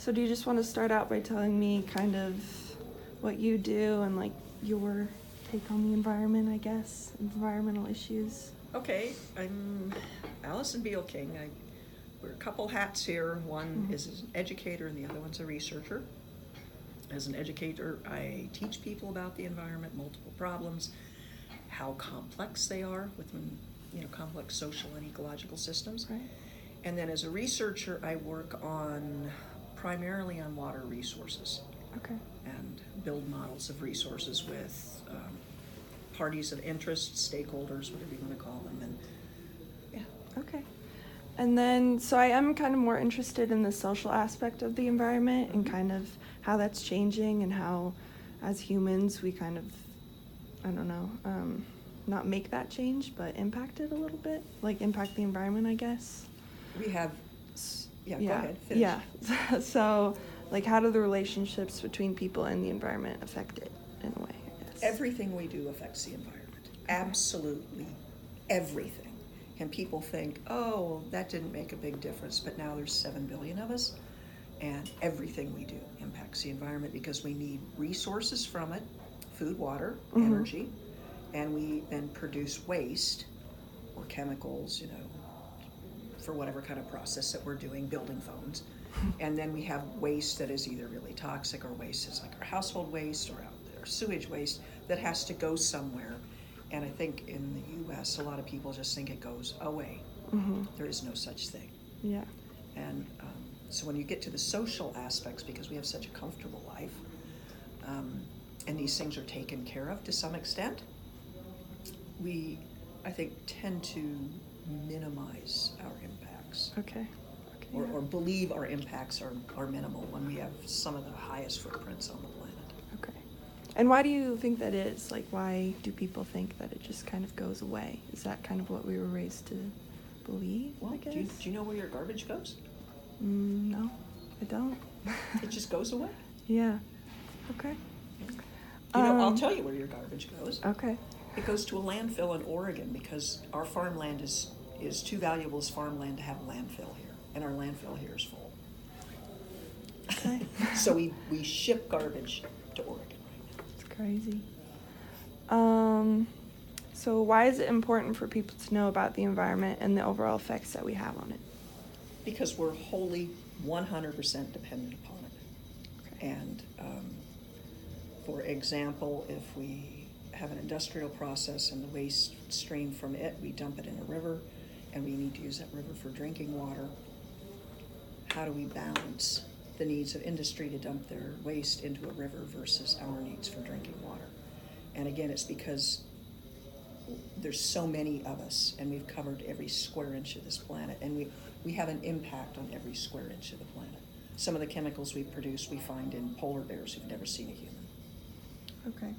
So do you just want to start out by telling me kind of what you do and like your take on the environment, I guess, environmental issues? Okay, I'm Allison Beal King. I wear a couple hats here. One is as an educator and the other one's a researcher. As an educator, I teach people about the environment, multiple problems, how complex they are within, complex social and ecological systems. Right. And then as a researcher, I work primarily on water resources. Okay. And build models of resources with parties of interest, stakeholders, whatever you want to call them, and yeah. Okay. And then, so I am kind of more interested in the social aspect of the environment and kind of how that's changing and how, as humans, we kind of, I don't know, not make that change, but impact it a little bit, like impact the environment, I guess. We have, go ahead, finish. Yeah. So, like, how do the relationships between people and the environment affect it in a way, I guess? Everything we do affects the environment. Absolutely everything. And people think, oh, well, that didn't make a big difference, but now there's 7 billion of us, and everything we do impacts the environment because we need resources from it, food, water, energy, and we then produce waste or chemicals, for whatever kind of process that we're doing, building phones. And then we have waste that is either really toxic or waste is like our household waste or out there, sewage waste that has to go somewhere. And I think in the US, a lot of people just think it goes away. There is no such thing. Yeah. And so when you get to the social aspects, because we have such a comfortable life, and these things are taken care of to some extent, we, I think, tend to minimize our impacts. Okay. Or believe our impacts are minimal when we have some of the highest footprints on the planet. Okay. And why do you think that is? Like, why do people think that it just kind of goes away? Is that kind of what we were raised to believe, Well, I guess? do you know where your garbage goes? No, I don't. It just goes away. Yeah. Okay. I'll tell you where your garbage goes. Okay. It goes to a landfill in Oregon because our farmland is too valuable as farmland to have a landfill here, and our landfill here is full. Okay. So we ship garbage to Oregon right now. It's crazy. So why is it important for people to know about the environment and the overall effects that we have on it? Because we're wholly 100% dependent upon it. Okay. And for example, if we have an industrial process and the waste stream from it, we dump it in a river, and we need to use that river for drinking water. How do we balance the needs of industry to dump their waste into a river versus our needs for drinking water? And again, it's because there's so many of us, and we've covered every square inch of this planet, and we have an impact on every square inch of the planet. Some of the chemicals we produce we find in polar bears who've never seen a human. Okay.